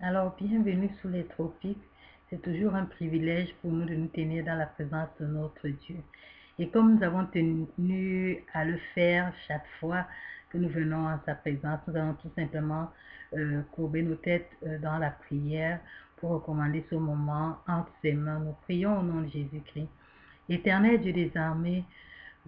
Alors, bienvenue sous les tropiques. C'est toujours un privilège pour nous de nous tenir dans la présence de notre Dieu. Et comme nous avons tenu à le faire chaque fois que nous venons en sa présence, nous allons tout simplement courber nos têtes dans la prière pour recommander ce moment entre ses mains. Nous prions au nom de Jésus-Christ. Éternel Dieu des armées,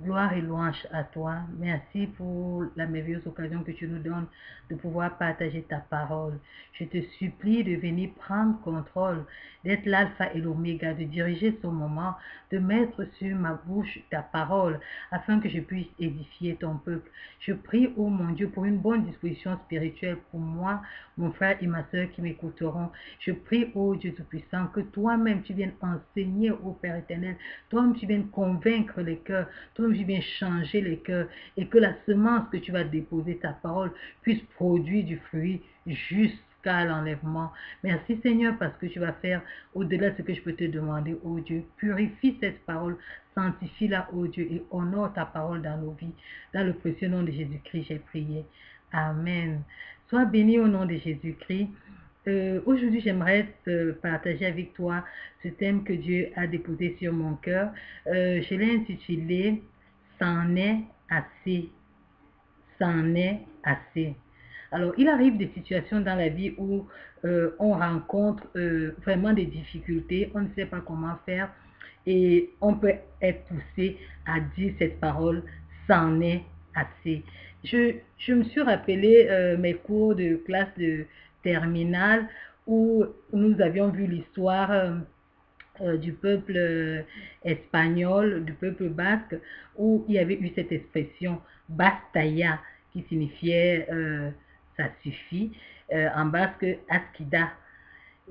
gloire et louange à toi. Merci pour la merveilleuse occasion que tu nous donnes de pouvoir partager ta parole. Je te supplie de venir prendre contrôle, d'être l'alpha et l'oméga, de diriger ce moment, de mettre sur ma bouche ta parole, afin que je puisse édifier ton peuple. Je prie, ô mon Dieu, pour une bonne disposition spirituelle pour moi, mon frère et ma soeur qui m'écouteront. Je prie, ô Dieu Tout-Puissant, que toi-même tu viennes enseigner, ô Père éternel, toi-même tu viennes convaincre les cœurs, toi-même tu viennes changer les cœurs, et que la semence que tu vas déposer, ta parole, puisse produire du fruit jusqu'à l'enlèvement. Merci Seigneur parce que tu vas faire au-delà de ce que je peux te demander, ô Dieu. Purifie cette parole, sanctifie-la, ô Dieu, et honore ta parole dans nos vies. Dans le précieux nom de Jésus-Christ, j'ai prié. Amen. Sois béni au nom de Jésus-Christ. Aujourd'hui, j'aimerais partager avec toi ce thème que Dieu a déposé sur mon cœur. Je l'ai intitulé C'en est assez. C'en est assez. Alors, il arrive des situations dans la vie où on rencontre vraiment des difficultés, on ne sait pas comment faire et on peut être poussé à dire cette parole, c'en est assez. Je me suis rappelé mes cours de classe de terminale où nous avions vu l'histoire du peuple espagnol, du peuple basque, où il y avait eu cette expression bastaya qui signifiait ça suffit, en basque askida,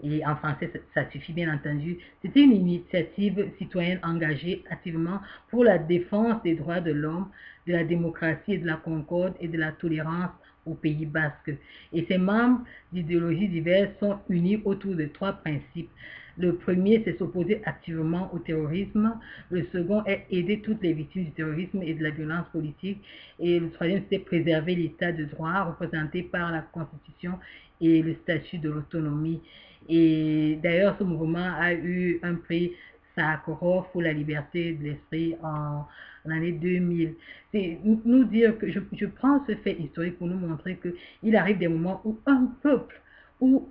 et en français ça suffit bien entendu. C'était une initiative citoyenne engagée activement pour la défense des droits de l'homme, de la démocratie et de la concorde et de la tolérance au Pays basque. Et ses membres d'idéologies diverses sont unis autour de trois principes. Le premier, c'est s'opposer activement au terrorisme. Le second est aider toutes les victimes du terrorisme et de la violence politique. Et le troisième, c'est préserver l'état de droit représenté par la Constitution et le statut de l'autonomie. Et d'ailleurs, ce mouvement a eu un prix Sakharov pour la liberté de l'esprit en l'année 2000. C'est nous dire que je prends ce fait historique pour nous montrer qu'il arrive des moments où un peuple, où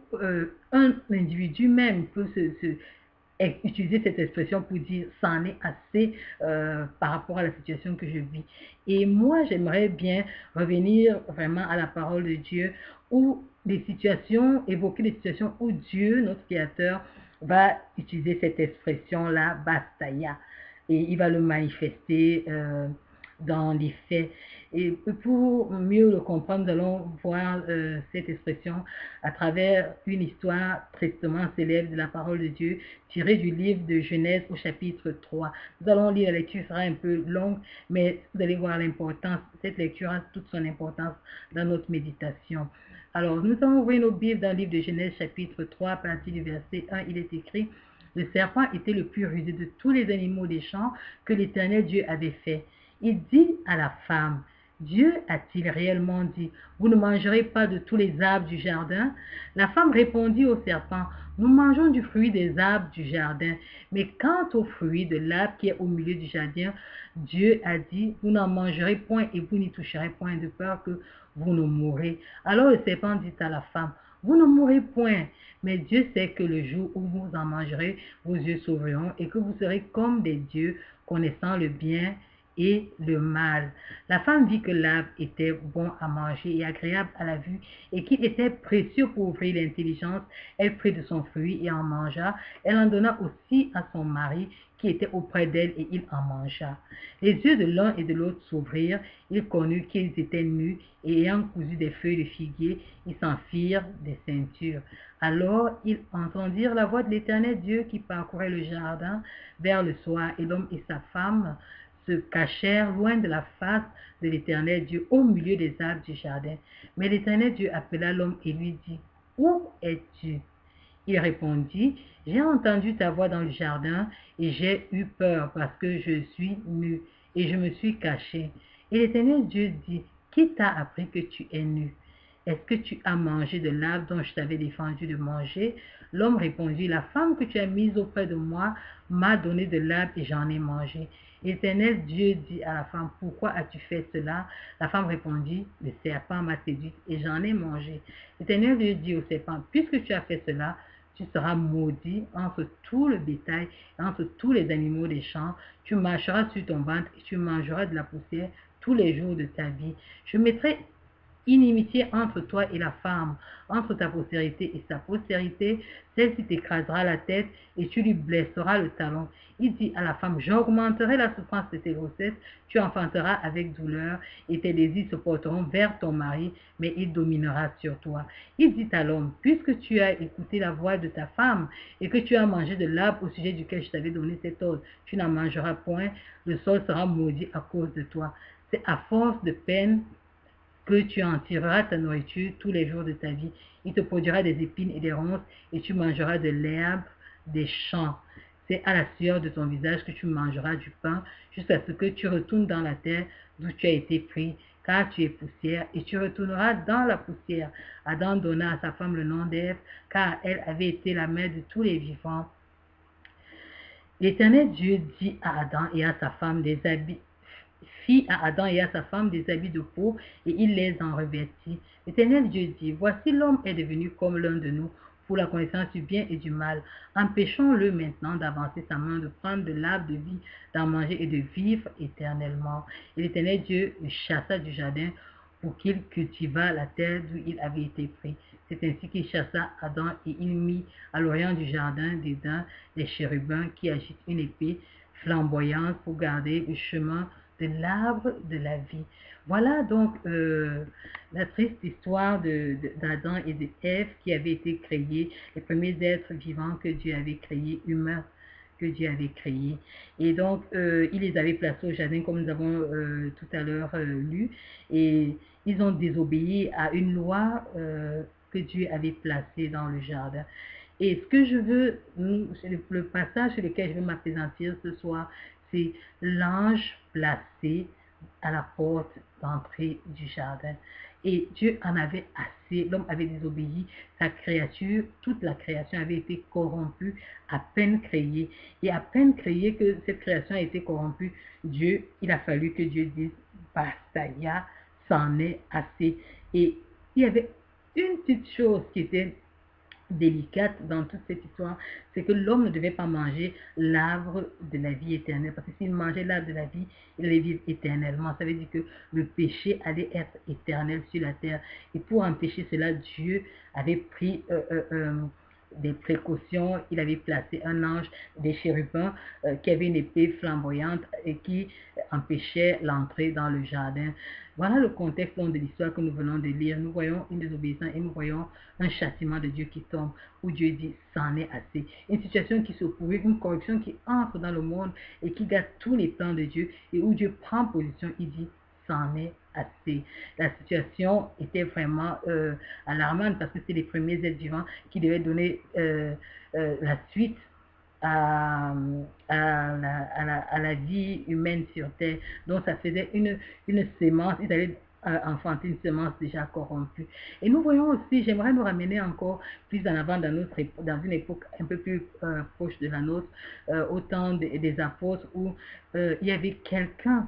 un individu même peut utiliser cette expression pour dire ça en est assez par rapport à la situation que je vis. Et moi, j'aimerais bien revenir vraiment à la parole de Dieu où des situations, évoquer des situations où Dieu, notre Créateur, va utiliser cette expression-là, bastaya, et il va le manifester dans les faits. Et pour mieux le comprendre, nous allons voir cette expression à travers une histoire tristement célèbre de la parole de Dieu tirée du livre de Genèse au chapitre 3. Nous allons lire, la lecture sera un peu longue, mais vous allez voir l'importance. Cette lecture a toute son importance dans notre méditation. Alors, nous allons ouvrir nos Bibles dans le livre de Genèse chapitre 3, à partir du verset 1, il est écrit: Le serpent était le plus rusé de tous les animaux des champs que l'Éternel Dieu avait fait. Il dit à la femme: Dieu a-t-il réellement dit, vous ne mangerez pas de tous les arbres du jardin? La femme répondit au serpent: Nous mangeons du fruit des arbres du jardin, mais quant au fruit de l'arbre qui est au milieu du jardin, Dieu a dit, vous n'en mangerez point et vous n'y toucherez point, de peur que vous ne mourrez. Alors le serpent dit à la femme: Vous ne mourrez point, mais Dieu sait que le jour où vous en mangerez, vos yeux s'ouvriront et que vous serez comme des dieux, connaissant le bien et le mal. La femme vit que l'arbre était bon à manger et agréable à la vue, et qu'il était précieux pour ouvrir l'intelligence. Elle prit de son fruit et en mangea. Elle en donna aussi à son mari qui était auprès d'elle, et il en mangea. Les yeux de l'un et de l'autre s'ouvrirent, ils connurent qu'ils étaient nus, et ayant cousu des feuilles de figuier, ils s'en firent des ceintures. Alors ils entendirent la voix de l'Éternel Dieu qui parcourait le jardin vers le soir, et l'homme et sa femme se cachèrent loin de la face de l'Éternel Dieu au milieu des arbres du jardin. Mais l'Éternel Dieu appela l'homme et lui dit: Où es-tu? Il répondit: J'ai entendu ta voix dans le jardin et j'ai eu peur parce que je suis nu et je me suis caché. Et l'Éternel Dieu dit: Qui t'a appris que tu es nu? est-ce que tu as mangé de l'arbre dont je t'avais défendu de manger? L'homme répondit, la femme que tu as mise auprès de moi m'a donné de l'arbre et j'en ai mangé. L'Éternel Dieu dit à la femme, pourquoi as-tu fait cela? La femme répondit, le serpent m'a séduite et j'en ai mangé. L'Éternel Dieu dit au serpent, puisque tu as fait cela, tu seras maudit entre tout le bétail et entre tous les animaux des champs. Tu marcheras sur ton ventre et tu mangeras de la poussière tous les jours de ta vie. Je mettrai inimitié entre toi et la femme, entre ta postérité et sa postérité, celle-ci t'écrasera la tête et tu lui blesseras le talon. Il dit à la femme, j'augmenterai la souffrance de tes grossesses, tu enfanteras avec douleur et tes désirs se porteront vers ton mari, mais il dominera sur toi. Il dit à l'homme, puisque tu as écouté la voix de ta femme et que tu as mangé de l'arbre au sujet duquel je t'avais donné cet ordre, tu n'en mangeras point, le sol sera maudit à cause de toi. C'est à force de peine que tu en tireras ta nourriture tous les jours de ta vie. Il te produira des épines et des ronces, et tu mangeras de l'herbe des champs. C'est à la sueur de ton visage que tu mangeras du pain, jusqu'à ce que tu retournes dans la terre d'où tu as été pris, car tu es poussière, et tu retourneras dans la poussière. Adam donna à sa femme le nom d'Ève, car elle avait été la mère de tous les vivants. L'Éternel Dieu dit à Adam et à sa femme fit à Adam et à sa femme des habits de peau, et il les en revêtit. L'Éternel Dieu dit, voici l'homme est devenu comme l'un de nous, pour la connaissance du bien et du mal. Empêchons-le maintenant d'avancer sa main, de prendre de l'arbre de vie, d'en manger et de vivre éternellement. Et l'Éternel Dieu le chassa du jardin pour qu'il cultivât la terre d'où il avait été pris. C'est ainsi qu'il chassa Adam et il mit à l'orient du jardin d'Éden les chérubins qui agitent une épée flamboyante pour garder le chemin de l'arbre de la vie. Voilà donc la triste histoire d'Adam et d'Ève qui avaient été créés, les premiers êtres vivants que Dieu avait créés, humains que Dieu avait créés. Et donc, il les avait placés au jardin, comme nous avons tout à l'heure lu, et ils ont désobéi à une loi que Dieu avait placée dans le jardin. Et ce que je veux, le passage sur lequel je veux m'appesantir ce soir, c'est l'ange placé à la porte d'entrée du jardin. Et Dieu en avait assez, l'homme avait désobéi, sa créature, toute la création avait été corrompue, à peine créée. Et à peine créée que cette création a été corrompue, il a fallu que Dieu dise, basta, c'en est assez. Et il y avait une petite chose qui était délicate dans toute cette histoire, c'est que l'homme ne devait pas manger l'arbre de la vie éternelle, parce que s'il mangeait l'arbre de la vie, il allait vivre éternellement. Ça veut dire que le péché allait être éternel sur la terre. Et pour empêcher cela, Dieu avait pris des précautions. Il avait placé un ange, des chérubins, qui avait une épée flamboyante et qui empêchait l'entrée dans le jardin. Voilà le contexte de l'histoire que nous venons de lire. Nous voyons une désobéissance et nous voyons un châtiment de Dieu qui tombe, où Dieu dit, c'en est assez. Une situation qui se pourrit, une corruption qui entre dans le monde et qui gâte tous les plans de Dieu, et où Dieu prend position, il dit, c'en est assez. La situation était vraiment alarmante, parce que c'est les premiers êtres vivants qui devaient donner la suite à la vie humaine sur terre. Donc ça faisait une sémence, ils allaient enfanter une semence déjà corrompue. Et nous voyons aussi, j'aimerais nous ramener encore plus en avant dans une époque un peu plus proche de la nôtre, au temps des apôtres, où il y avait quelqu'un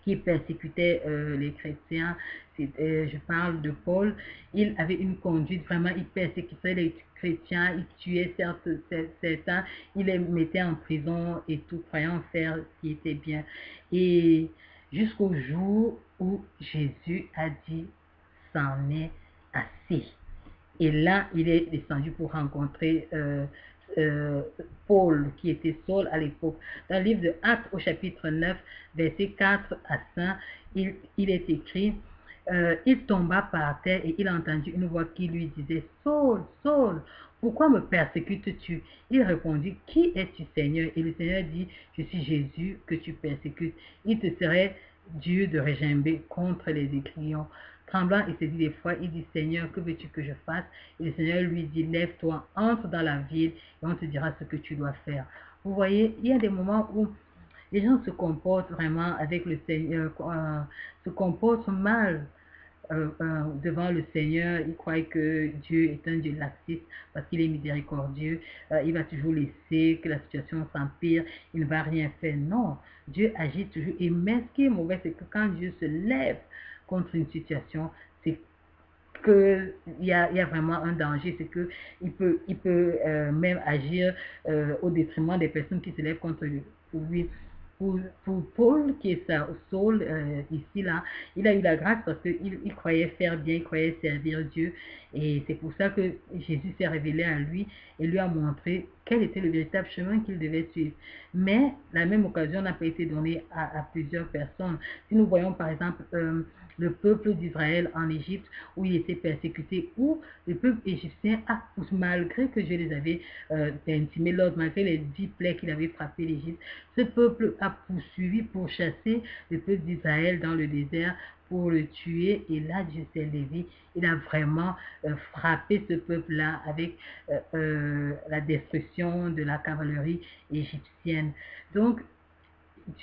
qui persécutait les chrétiens. Je parle de Paul. Il avait une conduite vraiment, il persécutait les chrétiens, il tuait certains, il les mettait en prison et tout, croyant faire ce qui était bien. Et jusqu'au jour où Jésus a dit, c'en est assez. Et là, il est descendu pour rencontrer Paul, qui était Saul à l'époque. Dans le livre de Actes, au chapitre 9, versets 4 à 5, il est écrit, il tomba par terre et il entendit une voix qui lui disait, Saul, Saul, pourquoi me persécutes-tu? Il répondit, qui es-tu, Seigneur? Et le Seigneur dit, je suis Jésus que tu persécutes. Il te serait dur de régimber contre les écrions. Tremblant et saisi d'effroi, il dit, Seigneur, que veux-tu que je fasse? Et le Seigneur lui dit, lève-toi, entre dans la ville et on te dira ce que tu dois faire. Vous voyez, il y a des moments où les gens se comportent vraiment avec le Seigneur, se comportent mal devant le Seigneur, il croit que Dieu est un Dieu laxiste parce qu'il est miséricordieux, il va toujours laisser que la situation s'empire, il ne va rien faire. Non, Dieu agit toujours. Et mais ce qui est mauvais, c'est que quand Dieu se lève contre une situation, c'est qu'il y a vraiment un danger, c'est qu'il peut même agir au détriment des personnes qui se lèvent contre lui. Pour Paul, qui est Saul, ici, là, il a eu la grâce parce qu'il croyait faire bien, il croyait servir Dieu. Et c'est pour ça que Jésus s'est révélé à lui et lui a montré quel était le véritable chemin qu'il devait suivre. Mais la même occasion n'a pas été donnée à plusieurs personnes. Si nous voyons par exemple le peuple d'Israël en Égypte, où il était persécuté, où le peuple égyptien, malgré que Dieu les avait intimés l'ordre, malgré les 10 plaies qu'il avait frappé l'Égypte, ce peuple a poursuivi, pourchassé le peuple d'Israël dans le désert pour le tuer. Et là, Dieu s'est levé. Il a vraiment frappé ce peuple-là avec la destruction de la cavalerie égyptienne. Donc,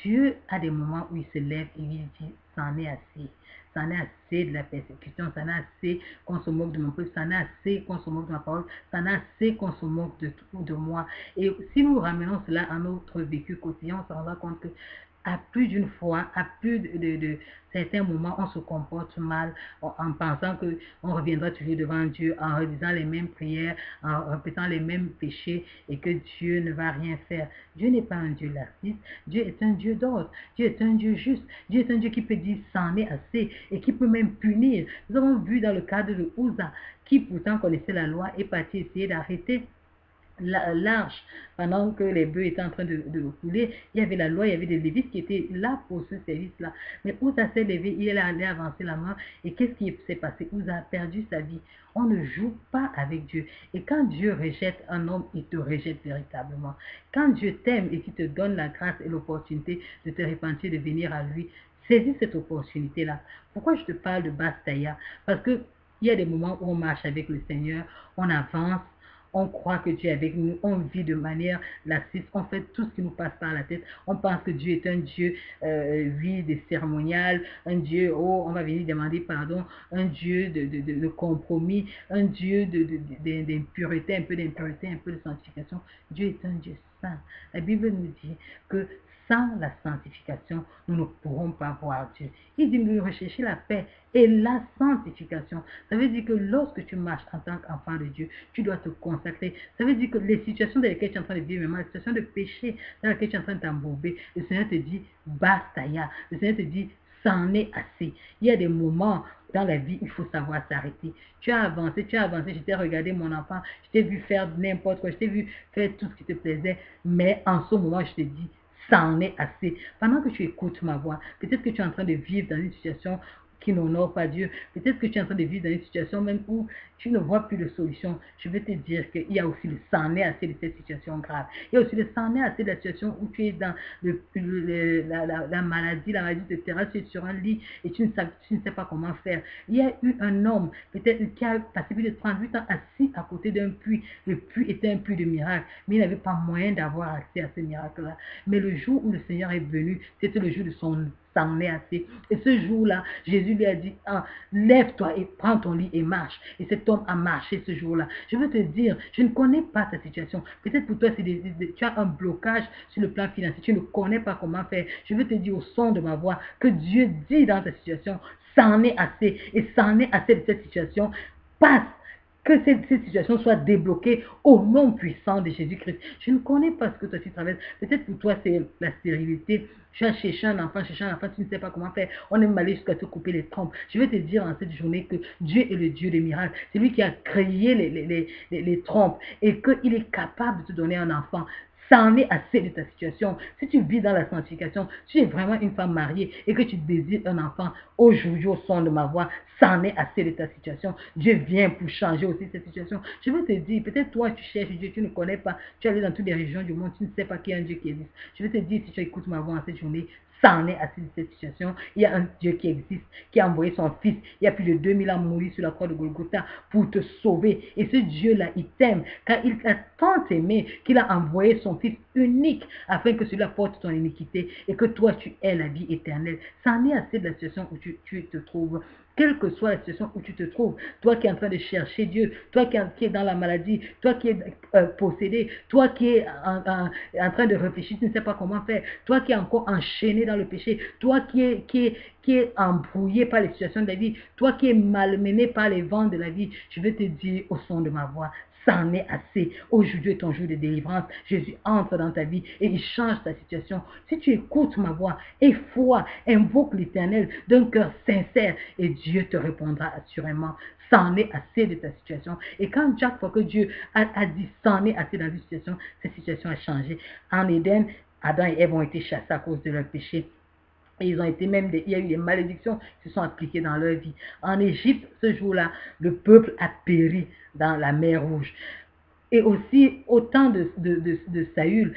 Dieu a des moments où il se lève et il dit, c'en est assez. C'en est assez de la persécution, c'en est assez qu'on se moque de mon peuple, c'en est assez qu'on se moque de ma parole, c'en est assez qu'on se moque de moi. Et si nous ramenons cela à notre vécu quotidien, on se rendra compte que à plus d'une fois, à plus de certains moments, on se comporte mal en pensant qu'on reviendra toujours devant Dieu, en redisant les mêmes prières, en répétant les mêmes péchés et que Dieu ne va rien faire. Dieu n'est pas un Dieu laxiste, Dieu est un Dieu d'ordre, Dieu est un Dieu juste, Dieu est un Dieu qui peut dire c'en est assez et qui peut même punir. Nous avons vu dans le cadre de Uza, qui pourtant connaissait la loi, est parti essayer d'arrêter l'arche pendant que les bœufs étaient en train de couler. Il y avait la loi, il y avait des lévites qui étaient là pour ce service-là. Mais Uza s'est levé, il est allé avancer la main et qu'est-ce qui s'est passé? Uza a perdu sa vie. On ne joue pas avec Dieu. Et quand Dieu rejette un homme, il te rejette véritablement. Quand Dieu t'aime et qu'il te donne la grâce et l'opportunité de te repentir, de venir à lui, saisis cette opportunité-là. Pourquoi je te parle de Bastaya? Parce que il y a des moments où on marche avec le Seigneur, on avance, on croit que Dieu est avec nous, on vit de manière laxiste, on fait tout ce qui nous passe par la tête, on pense que Dieu est un Dieu, oui, de cérémonial, un Dieu, oh, on va venir demander pardon, un Dieu de compromis, un Dieu d'impureté, un peu d'impureté, un peu de sanctification. Dieu est un Dieu saint. La Bible nous dit que sans la sanctification, nous ne pourrons pas voir Dieu. Il dit, nous rechercher la paix et la sanctification. Ça veut dire que lorsque tu marches en tant qu'enfant de Dieu, tu dois te consacrer. Ça veut dire que les situations dans lesquelles tu es en train de vivre, même les situations de péché dans lesquelles tu es en train de t'embourber, le Seigneur te dit, basta ya. Le Seigneur te dit, c'en est assez. Il y a des moments dans la vie, il faut savoir s'arrêter. Tu as avancé, je t'ai regardé mon enfant, je t'ai vu faire n'importe quoi, je t'ai vu faire tout ce qui te plaisait, mais en ce moment, je te dis, ça en est assez. Pendant que tu écoutes ma voix, peut-être que tu es en train de vivre dans une situation qui n'honore pas Dieu. Peut-être que tu es en train de vivre dans une situation même où tu ne vois plus de solution. Je veux te dire qu'il y a aussi le c'en est assez de cette situation grave. Il y a aussi le c'en est assez de la situation où tu es dans la maladie te terrasse, tu es sur un lit et tu ne sais pas comment faire. Il y a eu un homme, peut-être qui a passé plus de 38 ans assis à côté d'un puits. Le puits était un puits de miracle, mais il n'avait pas moyen d'avoir accès à ce miracle-là. Mais le jour où le Seigneur est venu, c'était le jour de son c'en est assez. Et ce jour-là, Jésus lui a dit, ah, lève-toi et prends ton lit et marche. Et cet homme a marché ce jour-là. Je veux te dire, je ne connais pas ta situation. Peut-être pour toi, tu as un blocage sur le plan financier. Tu ne connais pas comment faire. Je veux te dire au son de ma voix que Dieu dit dans ta situation, c'en est assez. Et c'en est assez de cette situation. Passe, que cette situation soit débloquée au nom puissant de Jésus-Christ. Je ne connais pas ce que toi tu traverses. Peut-être pour toi c'est la stérilité. Tu as cherché un enfant, tu ne sais pas comment faire. On est allé jusqu'à te couper les trompes. Je vais te dire en cette journée que Dieu est le Dieu des miracles. C'est lui qui a créé les trompes et qu'il est capable de te donner un enfant. Ça en est assez de ta situation. Si tu vis dans la sanctification, si tu es vraiment une femme mariée et que tu désires un enfant, aujourd'hui au son de ma voix, ça en est assez de ta situation. Dieu vient pour changer aussi cette situation. Je veux te dire, peut-être toi tu cherches Dieu, tu ne connais pas, tu es allé dans toutes les régions du monde, tu ne sais pas qu'il y a un Dieu qui existe. Je veux te dire, si tu écoutes ma voix en cette journée, ça en est assez de cette situation. Il y a un Dieu qui existe, qui a envoyé son Fils. Il y a plus de 2000 ans mourir sur la croix de Golgotha pour te sauver. Et ce Dieu-là, il t'aime, car il t'a tant aimé qu'il a envoyé son Fils unique afin que cela porte ton iniquité et que toi tu aies la vie éternelle. Ça en est assez de la situation où tu te trouves. quelle que soit la situation où tu te trouves, toi qui es en train de chercher Dieu, toi qui es dans la maladie, toi qui es possédé, toi qui es en train de réfléchir, tu ne sais pas comment faire, toi qui es encore enchaîné dans le péché, toi qui est embrouillé par les situations de la vie, toi qui es malmené par les vents de la vie, je vais te dire au son de ma voix, c'en est assez. Aujourd'hui est ton jour de délivrance. Jésus entre dans ta vie et il change ta situation. Si tu écoutes ma voix et foi, invoque l'Éternel d'un cœur sincère et Dieu te répondra assurément. C'en est assez de ta situation. Et quand chaque fois que Dieu a dit c'en est assez dans une situation, cette situation a changé. En Éden, Adam et Ève ont été chassés à cause de leur péché. Et ils ont été même il y a eu des malédictions qui se sont appliquées dans leur vie. En Égypte, ce jour-là, le peuple a péri dans la mer Rouge. Et aussi, au temps de Saül,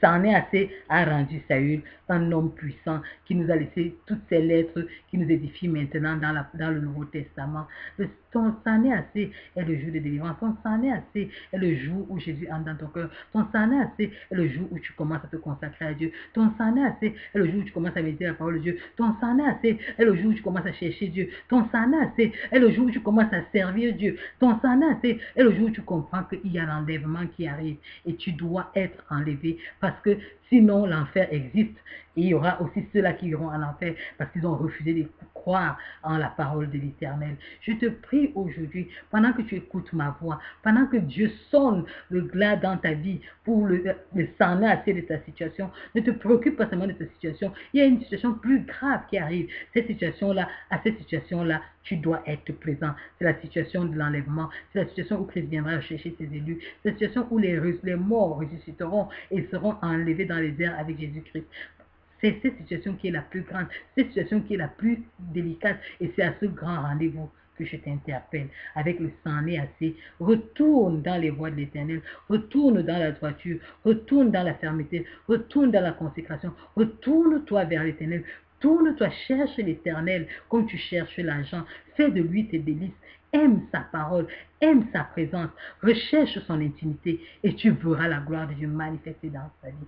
c'en est assez a rendu Saül un homme puissant qui nous a laissé toutes ces lettres qui nous édifient maintenant dans le Nouveau Testament. Ton c'en est assez est le jour de délivrance. Ton c'en est assez est le jour où Jésus entre dans ton cœur. Ton c'en est assez est le jour où tu commences à te consacrer à Dieu. Ton c'en est assez est le jour où tu commences à méditer la parole de Dieu. Ton c'en est assez est le jour où tu commences à chercher Dieu. Ton c'en est assez est le jour où tu commences à servir Dieu. Ton c'en est assez est le jour où tu comprends qu'il y a l'enlèvement qui arrive et tu dois être enlevé parce que sinon l'enfer existe et il y aura aussi ceux-là qui iront en enfer parce qu'ils ont refusé de croire en la parole de l'Éternel. Je te prie aujourd'hui, pendant que tu écoutes ma voix, pendant que Dieu sonne le glas dans ta vie pour le s'en assez de ta situation, ne te préoccupe pas seulement de ta situation. Il y a une situation plus grave qui arrive. Cette situation-là, à cette situation-là, tu dois être présent. C'est la situation de l'enlèvement. C'est la situation où Christ viendra chercher ses élus. C'est la situation où les morts ressusciteront et seront enlevés dans les airs avec Jésus-Christ. C'est cette situation qui est la plus grande, cette situation qui est la plus délicate et c'est à ce grand rendez-vous que je t'interpelle avec le sang est assez. Retourne dans les voies de l'Éternel, retourne dans la droiture, retourne dans la fermeté, retourne dans la consécration, retourne-toi vers l'Éternel, tourne-toi, cherche l'Éternel comme tu cherches l'argent, fais de lui tes délices. Aime sa parole, aime sa présence, recherche son intimité et tu verras la gloire de Dieu manifester dans ta vie.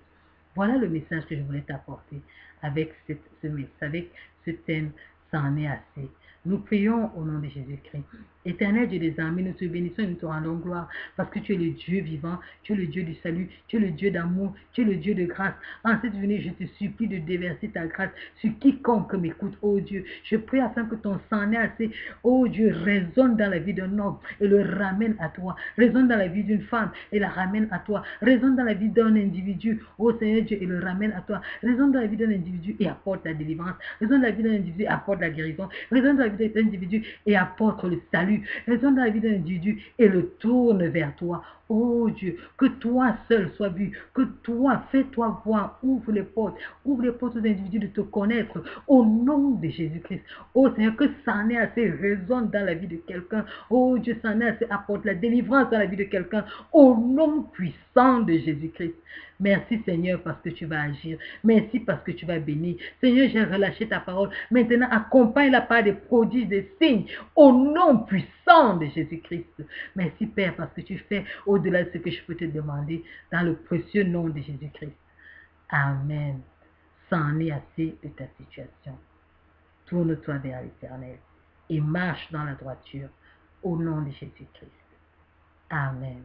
Voilà le message que je voulais t'apporter avec ce thème, ça en est assez. Nous prions au nom de Jésus-Christ. Éternel Dieu des armées, nous te bénissons et nous te rendons gloire parce que tu es le Dieu vivant, tu es le Dieu du salut, tu es le Dieu d'amour, tu es le Dieu de grâce. En cette journée, je te supplie de déverser ta grâce sur quiconque m'écoute, oh Dieu. Je prie afin que ton sang est assez, oh Dieu, résonne dans la vie d'un homme et le ramène à toi. Résonne dans la vie d'une femme et la ramène à toi. Résonne dans la vie d'un individu, oh Seigneur Dieu, et le ramène à toi. Résonne dans la vie d'un individu et apporte la délivrance. Résonne dans la vie d'un individu et apporte la guérison. Résonne dans la vie d'un individu et apporte le salut. Résonne dans la vie d'un individu et le tourne vers toi. Oh Dieu, que toi seul sois vu, que toi, fais-toi voir, ouvre les portes aux individus de te connaître au nom de Jésus-Christ. Oh Seigneur, que ça en est assez, résonne dans la vie de quelqu'un. Oh Dieu, ça en est assez, apporte la délivrance dans la vie de quelqu'un au nom puissant de Jésus-Christ. Merci Seigneur parce que tu vas agir. Merci parce que tu vas bénir. Seigneur, j'ai relâché ta parole. Maintenant, accompagne-la par des prodiges, des signes au nom puissant de Jésus-Christ. Merci Père parce que tu fais au-delà de ce que je peux te demander dans le précieux nom de Jésus-Christ. Amen. C'en est assez de ta situation. Tourne-toi vers l'Éternel et marche dans la droiture au nom de Jésus-Christ. Amen.